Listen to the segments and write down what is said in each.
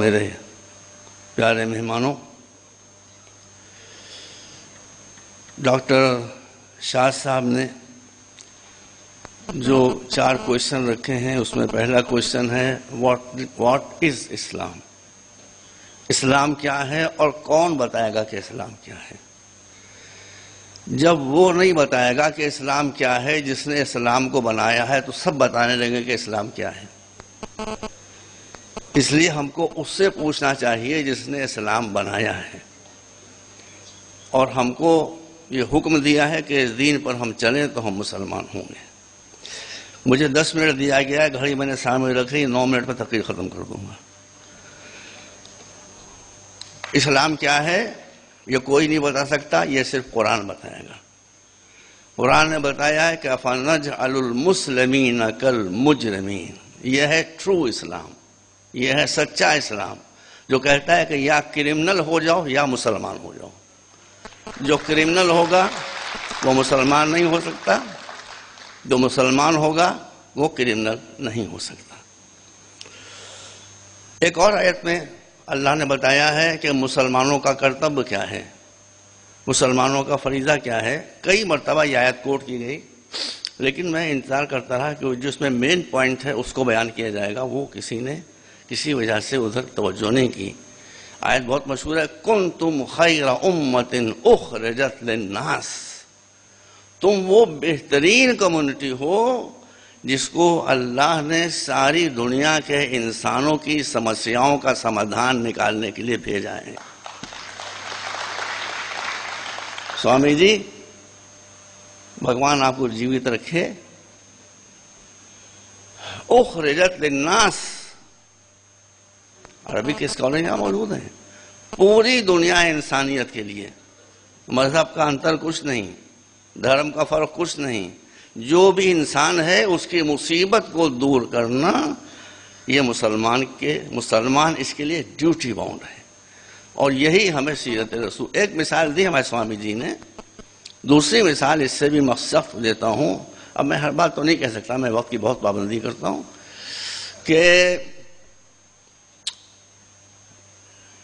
میرے پیارے مہمانوں، ڈاکٹر شاہ صاحب نے جو 4 کوئسچن رکھے ہیں، اس میں پہلا کوئسچن ہے واٹ از اسلام؟ اسلام کیا ہے اور کون بتائے گا کہ اسلام کیا ہے؟ جب وہ نہیں بتائے گا کہ اسلام کیا ہے، جس نے اسلام کو بنایا ہے، تو سب بتانے لگیں کہ اسلام کیا ہے۔ اس لیے ہم کو اس سے پوچھنا چاہیے جس نے اسلام بنایا ہے، اور ہم کو یہ حکم دیا ہے کہ اس دین پر ہم چلیں تو ہم مسلمان ہوں گے۔ مجھے 10 منٹ دیا گیا ہے، گھڑی میں نے سامنے رکھی، 9 منٹ میں تقریر ختم کر دوں گا۔ اسلام کیا ہے یہ کوئی نہیں بتا سکتا، یہ صرف قرآن بتائے گا۔ قرآن نے بتایا ہے کہ أَفَنَجْعَلُ الْمُسْلِمِينَ كَالْمُجْرِمِينَ، یہ ہے ٹرو اسلام، یہ ہے سچا اسلام، جو کہتا ہے کہ یا کرمنل ہو جاؤ یا مسلمان ہو جاؤ۔ جو کرمنل ہوگا وہ مسلمان نہیں ہو سکتا، جو مسلمان ہوگا وہ کرمنل نہیں ہو سکتا۔ ایک اور آیت میں اللہ نے بتایا ہے کہ مسلمانوں کا کرتب کیا ہے، مسلمانوں کا فریضہ کیا ہے۔ کئی مرتبہ یہ آیت کوٹ کی گئی، لیکن میں انتظار کرتا رہا کہ جس میں مین پوائنٹ ہے اس کو بیان کیا جائے گا، وہ کسی نے کسی وجہ سے ادھر توجہ نہیں کی۔ آیت بہت مشہور ہے، کنتم خیر امۃ اخرجت للناس، تم وہ بہترین کمیونٹی ہو جس کو اللہ نے ساری دنیا کے انسانوں کی سمسیاؤں کا سمادھان نکالنے کے لیے بھیجا ہے۔ سوامی جی بھگوان آپ کو جیوت رکھے، اخرجت للناس عربی کے اسکالر یہاں موجود ہیں، پوری دنیا انسانیت کے لیے، مذہب کا انتر کچھ نہیں، دھرم کا فرق کچھ نہیں، جو بھی انسان ہے اس کی مصیبت کو دور کرنا، یہ مسلمان اس کے لیے ڈیوٹی باؤنڈ ہے، اور یہی ہمیں سیرت رسول۔ ایک مثال دی ہمارے سوامی جی نے، دوسری مثال اس سے بھی مخصوص دیتا ہوں۔ اب میں ہر بات تو نہیں کہہ سکتا، میں وقت کی بہت پابندی کرتا ہوں، کہ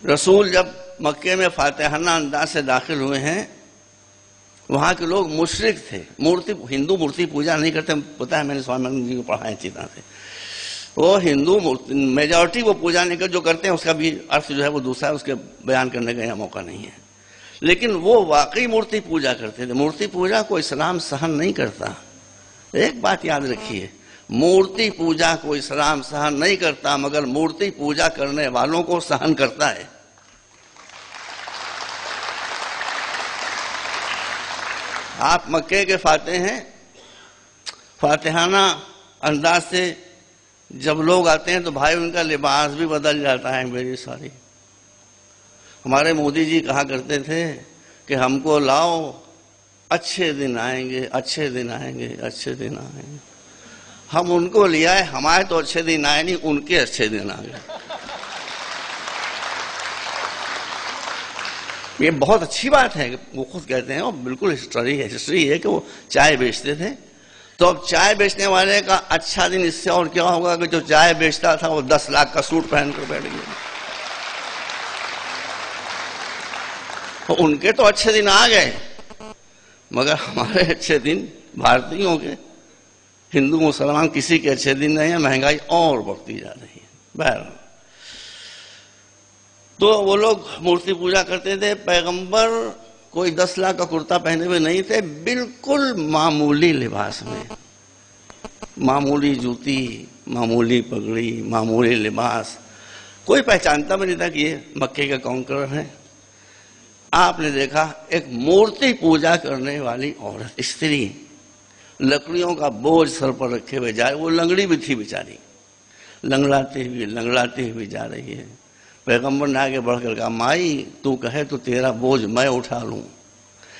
رسول جب مکے میں فاتحانہ انداز سے داخل ہوئے ہیں، وہاں کے لوگ مشرک تھے، ہندو مورتی پوجا نہیں کرتے، پتا ہے میں نے سوامی جی کو پڑھا ہے اچھی طرح سے، وہ ہندو میجورٹی وہ پوجا نہیں کرتے، جو کرتے ہیں اس کا بھی عرص جو ہے وہ دوسرا ہے، اس کے بیان کرنے کا یہاں موقع نہیں ہے، لیکن وہ واقعی مورتی پوجا کرتے تھے۔ مورتی پوجا کو اسلام سہن نہیں کرتا، ایک بات یاد رکھیے، مورتی پوجا کو اسلام سہن نہیں کرتا، مگر مورتی پوجا کرنے والوں کو سہن کرتا ہے۔ آپ مکے کے فاتح ہیں، فاتحانہ انداز سے جب لوگ آتے ہیں تو بھائی ان کا لباس بھی بدل جاتا ہے میری ساری۔ ہمارے مودی جی کہا کرتے تھے کہ ہم کو لاؤ، اچھے دن آئیں گے، اچھے دن آئیں گے، اچھے دن آئیں گے۔ ہم ان کو لے آئے، ہمارے تو اچھے دن آئے نہیں، ان کے اچھے دن آ گئے۔ یہ بہت اچھی بات ہے، وہ خود کہتے ہیں، وہ بالکل ہسٹری ہے کہ وہ چائے بیچتے تھے، تو اب چائے بیچنے والے کا اچھا دن اس سے اور کیا ہوگا کہ جو چائے بیچتا تھا وہ 10 لاکھ کا سوٹ پہن کر بیٹھ گیا۔ ان کے تو اچھے دن آ گئے، مگر ہمارے اچھے دن بھارتیوں کے، ہندو مسلمان کسی کے اچھے دن نہیں ہیں، مہنگائی اور بڑھتی جا رہی ہے۔ بہرحال تو وہ لوگ مورتی پوجا کرتے تھے، پیغمبر کوئی 10 لاکھ کا کرتا پہنے ہوئے نہیں تھے، بالکل معمولی لباس میں، معمولی جوتی، معمولی پگڑی، معمولی لباس، کوئی پہچانتا بھی نہیں تھا کہ یہ مکے کے کانکرر ہیں۔ آپ نے دیکھا ایک مورتی پوجا کرنے والی عورت، استری، لکڑیوں کا بوجھ سر پر رکھے ہوئے جا رہی، وہ لنگڑی بھی تھی بیچاری، لنگڑاتی ہوئی جا رہی ہے۔ پیغمبر نے آگے بڑھ کر کہا، مائی تو کہے تو تیرا بوجھ میں اٹھا لوں۔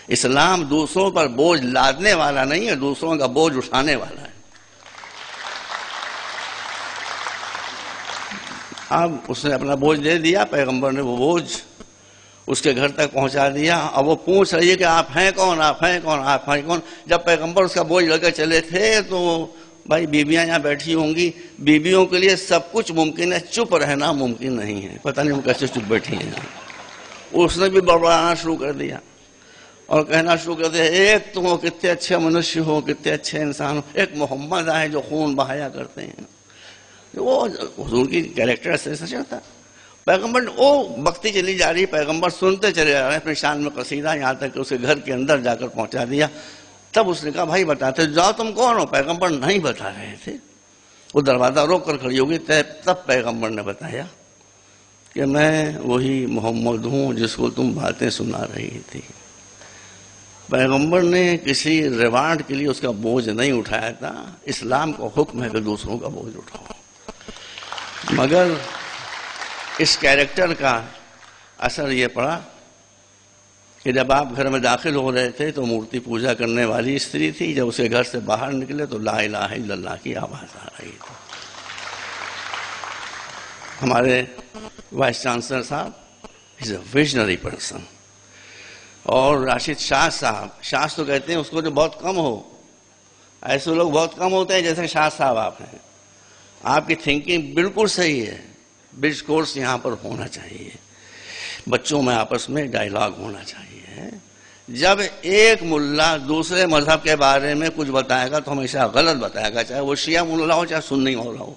اسلام دوسروں پر بوجھ لادنے والا نہیں ہے، دوسروں کا بوجھ اٹھانے والا ہے۔ اب اس نے اپنا بوجھ دے دیا، پیغمبر نے وہ بوجھ اس کے گھر تک پہنچا دیا۔ اب وہ پوچھ رہی ہے کہ آپ ہیں کون، آپ ہیں کون، آپ ہیں کون۔ جب پیغمبر اس کا بوجھ لے کر چلے تھے تو بھائی بیویاں یہاں بیٹھی ہوں گی، بیویوں کے لیے سب کچھ ممکن ہے، چپ رہنا ممکن نہیں ہے. پتہ نہیں وہ کیسے چپ بیٹھی ہیں. اس نے بھی بڑبڑانا شروع کر دیا اور کہنا شروع کر دیا، ایک تم ہو کتنے اچھے منشیہ ہو، کتنے اچھے انسان ہو، ایک محمد آئے جو خون بہایا کرتے ہیں. وہ حضور کی کیریکٹر ایسا چلتا. پیغمبر وہ بکتی چلی جا رہی، پیغمبر سنتے چلے جا رہے ہیں اپنے شان میں قصیدہ، یہاں تک کہ اسے گھر کے اندر جا کر پہنچا دیا. تب اس نے کہا بھائی بتاتے جاؤ تم کون ہو. پیغمبر نہیں بتا رہے تھے. وہ دروازہ روک کر کھڑی ہوگی. تب پیغمبر نے بتایا کہ میں وہی محمد ہوں جس کو تم باتیں سنا رہی تھی. پیغمبر نے کسی ریوارڈ کے لیے اس کا بوجھ نہیں اٹھایا تھا. اسلام کا حکم ہے کہ دوسروں کا بوجھ اٹھاؤ. مگر اس کیریکٹر کا اثر یہ پڑا کہ جب آپ گھر میں داخل ہو رہے تھے تو مورتی پوجا کرنے والی استری تھی. جب اسے گھر سے باہر نکلے تو لا الہ الا اللہ کی آواز آ رہی تھی. ہمارے وائس چانسلر صاحب از اے ویژنری پرسن. اور راشد شاہ صاحب، شاہ تو کہتے ہیں اس کو جو بہت کم ہو، ایسے لوگ بہت کم ہوتے ہیں جیسے شاہ صاحب آپ ہیں. آپ کی تھنکنگ بالکل صحیح ہے. برج کورس یہاں پر ہونا چاہیے. بچوں میں آپس میں ڈائیلاگ ہونا چاہیے. جب ایک ملا دوسرے مذہب کے بارے میں کچھ بتائے گا تو ہمیشہ غلط بتائے گا، چاہے وہ شیعہ ملا ہو چاہے سنی ملا ہو.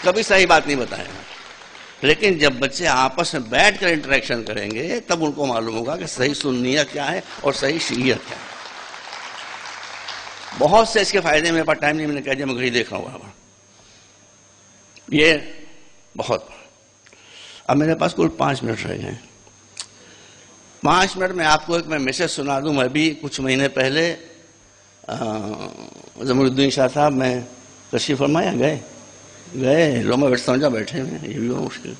کبھی صحیح بات نہیں بتائے گا. لیکن جب بچے آپس میں بیٹھ کر انٹریکشن کریں گے تب ان کو معلوم ہوگا کہ صحیح سنیت کیا ہے اور صحیح شیعیت کیا ہے. بہت سے اس کے فائدے میرے پاس ٹائم نہیں، میں نے کہا جی میں گھڑی دیکھ رہا ہوں. یہ بہت. اب میرے پاس کل 5 منٹ رہ گئے. 5 منٹ میں آپ کو ایک میں میسج سنا دوں. میں بھی کچھ مہینے پہلے ضمیر الدین شاہ صاحب میں تشریف فرمایا گئے لو میں سمجھا بیٹھے ہیں، یہ بھی مشکل.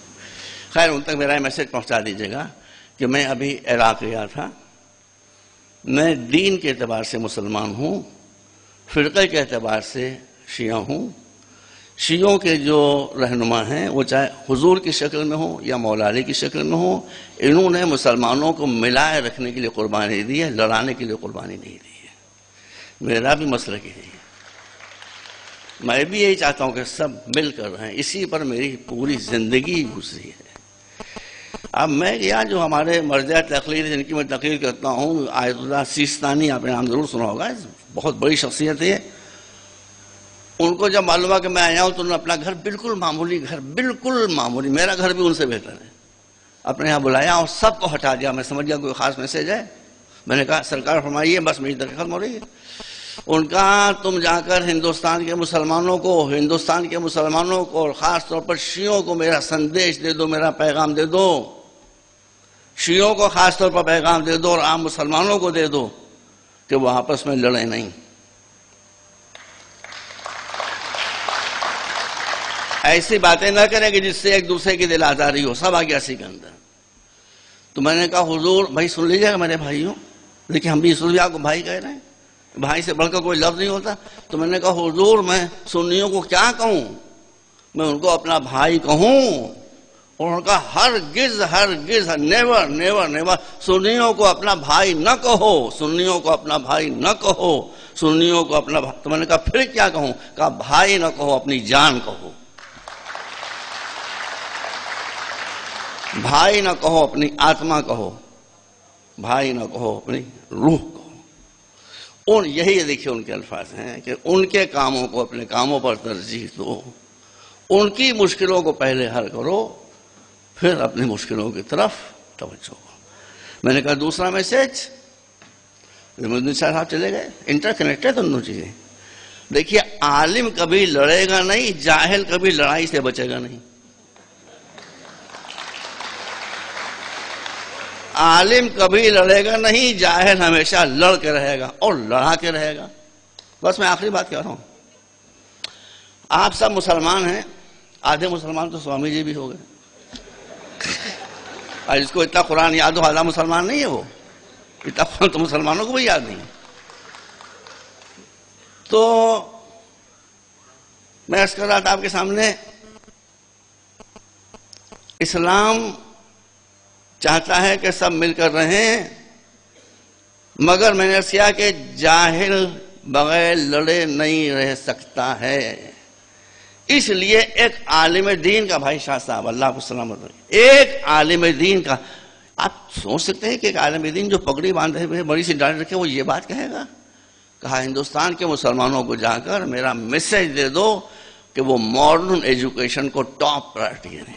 خیر ان تک میرا میسج پہنچا دیجیے گا کہ میں ابھی عراق گیا تھا. میں دین کے اعتبار سے مسلمان ہوں، فرقے کے اعتبار سے شیعہ ہوں. شیعوں کے جو رہنما ہیں وہ چاہے حضور کی شکل میں ہوں یا مولا علی کی شکل میں ہوں، انہوں نے مسلمانوں کو ملائے رکھنے کے لیے قربانی دی ہے، لڑانے کے لیے قربانی نہیں دی ہے. میرا بھی مسئلہ یہی ہے. میں بھی یہی چاہتا ہوں کہ سب مل کر رہیں. اسی پر میری پوری زندگی گزری ہے. اب میں یہ جو ہمارے مرجع تقلید جن کی میں تقریر کرتا ہوں، آیت اللہ سیستانی، آپ نے نام ضرور سنا ہوگا، بہت بڑی شخصیت ہے. ان کو جب معلوم ہوا کہ میں آیا ہوں تو انہوں نے اپنا گھر، بالکل معمولی گھر، بالکل معمولی، میرا گھر بھی ان سے بہتر ہے، اپنے یہاں بلایا اور سب کو ہٹا دیا. میں سمجھ گیا کوئی خاص میسج ہے. میں نے کہا سرکار فرمائیے، بس میری درخت ختم ہو رہی ہے. ان کا تم جا کر ہندوستان کے مسلمانوں کو اور خاص طور پر شیعوں کو میرا سندیش دے دو، میرا پیغام دے دو. شیعوں کو خاص طور پر پیغام دے دو اور عام مسلمانوں کو دے دو کہ وہ آپس میں لڑیں نہیں. ایسی باتیں نہ کریں کہ جس سے ایک دوسرے کی دل آزاری ہو. سب آ گیا اسی کے اندر. تو میں نے کہا حضور بھائی سن لیجیے گا میرے بھائیوں، لیکن ہم بھی اس لیے آپ کو بھائی کہہ رہے ہیں، بھائی سے بڑھ کر کوئی لفظ نہیں ہوتا. تو میں نے کہا حضور میں سنیوں کو کیا کہوں، میں ان کو اپنا بھائی کہوں؟ اور ان کا ہرگز نیور نیور نیور سنیوں کو اپنا بھائی نہ کہو، سنیوں کو اپنا بھائی نہ کہو، سنیوں کو اپنا بھائی. تو میں نے کہا پھر کیا کہوں؟ کہا بھائی نہ کہو، اپنی جان کہو. بھائی نہ کہو، اپنی آتما کہو. بھائی نہ کہو، اپنی روح کہو. یہی دیکھیے ان کے الفاظ ہیں کہ ان کے کاموں کو اپنے کاموں پر ترجیح دو، ان کی مشکلوں کو پہلے حل کرو، پھر اپنی مشکلوں کی طرف توجہ کرو. میں نے کہا دوسرا میسج. ضمیر صاحب چلے گئے. انٹر کنیکٹڈ دونوں چیزیں. دیکھیے عالم کبھی لڑے گا نہیں، جاہل کبھی لڑائی سے بچے گا نہیں. عالم کبھی لڑے گا نہیں، جاہل ہمیشہ لڑ کے رہے گا اور لڑا کے رہے گا. بس میں آخری بات کہہ رہا ہوں. آپ سب مسلمان ہیں، آدھے مسلمان تو سوامی جی بھی ہو گئے. اور جس کو اتنا قرآن یاد ہو آدھا مسلمان نہیں ہے. وہ اتنا قرآن تو مسلمانوں کو بھی یاد نہیں. تو میں عرض کر رہا تھا آپ کے سامنے، اسلام چاہتا ہے کہ سب مل کر رہیں، مگر میں نے عرض کیا کہ جاہل بغیر لڑے نہیں رہ سکتا ہے۔ اس لیے ایک عالم دین کا، بھائی شاہ صاحب اللہ کو سلامت رکھے، ایک عالم دین کا، آپ سوچ سکتے ہیں کہ ایک عالم دین جو پگڑی باندھے ہوئے بڑی سی ڈاڑھی رکھے وہ یہ بات کہے گا؟ کہا ہندوستان کے مسلمانوں کو جا کر میرا میسج دے دو کہ وہ ماڈرن ایجوکیشن کو ٹاپ پرائرٹی دیں۔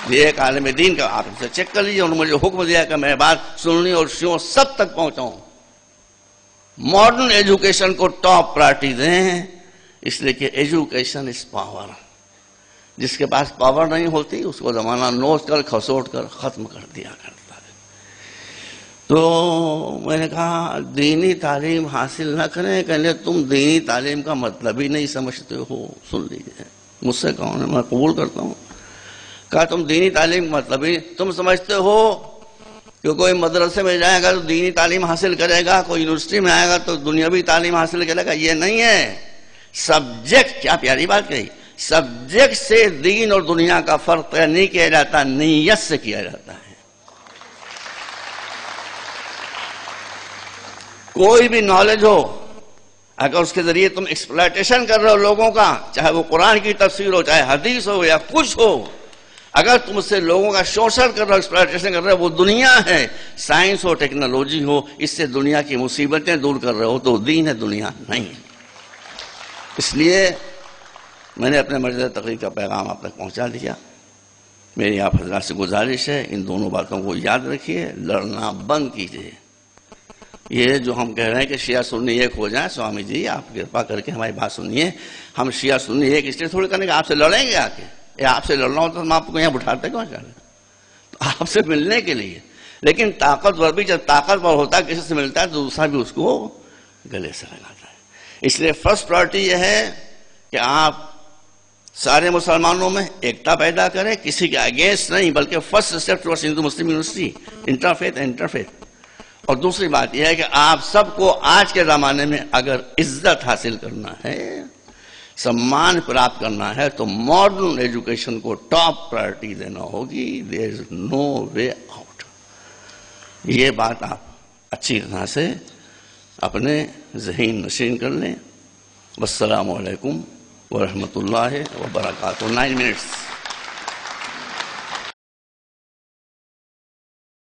یہ ایک عالم دین کا، آپ سے چیک کر لیجیے، انہوں نے مجھے حکم دیا کہ میں بات سننی اور شیعوں سب تک پہنچاؤں، ماڈرن ایجوکیشن کو ٹاپ پرائرٹی دیں، اس لیے کہ ایجوکیشن از پاور۔ جس کے پاس پاور نہیں ہوتی اس کو زمانہ نوچ کر کھسوٹ کر ختم کر دیا کرتا ہے۔ تو میں نے کہا دینی تعلیم حاصل نہ کریں، کہنے تم دینی تعلیم کا مطلب ہی نہیں سمجھتے ہو۔ سن لیجیے، مجھ سے کہوں، میں قبول کرتا ہوں۔ کہا تم دینی تعلیم کا مطلب ہی، تم سمجھتے ہو کہ کوئی مدرسے میں جائے گا تو دینی تعلیم حاصل کرے گا، کوئی یونیورسٹی میں آئے گا تو دنیاوی تعلیم حاصل کرے گا؟ یہ نہیں ہے۔ سبجیکٹ، کیا پیاری بات کہی، سبجیکٹ سے دین اور دنیا کا فرق نہیں کیا جاتا، نیت سے کیا جاتا ہے۔ کوئی بھی نالج ہو، اگر اس کے ذریعے تم ایکسپلائٹیشن کر رہے ہو لوگوں کا، چاہے وہ قرآن کی تفسیر ہو، چاہے حدیث ہو یا کچھ ہو، اگر تم اس سے لوگوں کا شوشن کر رہے ہو، ایکسپلائٹیشن کر رہے ہو، وہ دنیا ہے، سائنس ہو، ٹیکنالوجی ہو، اس سے دنیا کی مصیبتیں دور کر رہے ہو، تو دین ہے، دنیا نہیں ہے۔ اس لیے میں نے اپنے مرجع تقریر کا پیغام آپ تک پہنچا دیا۔ میری آپ حضرات سے گزارش ہے، ان دونوں باتوں کو یاد رکھیے، لڑنا بند کیجیے۔ یہ جو ہم کہہ رہے ہیں کہ شیعہ سنی ایک ہو جائیں، سوامی جی آپ کرپا کر کے ہماری بات سنیے، ہم شیعہ سنی ایک اس لیے تھوڑی کرنے کہ آپ سے لڑیں گے آ کے، آپ سے لڑنا ہوتا تو ہم آپ کو یہاں بٹھاتے کیوں چاہتے؟ تو آپ سے ملنے کے لیے۔ لیکن طاقتور بھی جب طاقتور ہوتا ہے کسی سے ملتا ہے تو دوسرا بھی اس کو گلے سے لگاتا ہے۔ اس لیے فرسٹ پرائرٹی یہ ہے کہ آپ سارے مسلمانوں میں ایکتا پیدا کریں، کسی کے اگینسٹ نہیں، بلکہ فرسٹ اسٹیپ ٹوارڈز ہندو مسلم یونیورسٹی، انٹرفیتھ۔ اور دوسری بات یہ ہے کہ آپ سب کو آج کے زمانے میں اگر عزت حاصل کرنا ہے، سمان پراپت کرنا ہے، تو ماڈرن ایجوکیشن کو ٹاپ پرائرٹی دینا ہوگی۔ there is no way out۔ یہ بات آپ اچھی طرح سے اپنے ذہن نشین کر لیں۔ والسلام علیکم ورحمۃ اللہ وبرکاتہ۔ 9 منٹس۔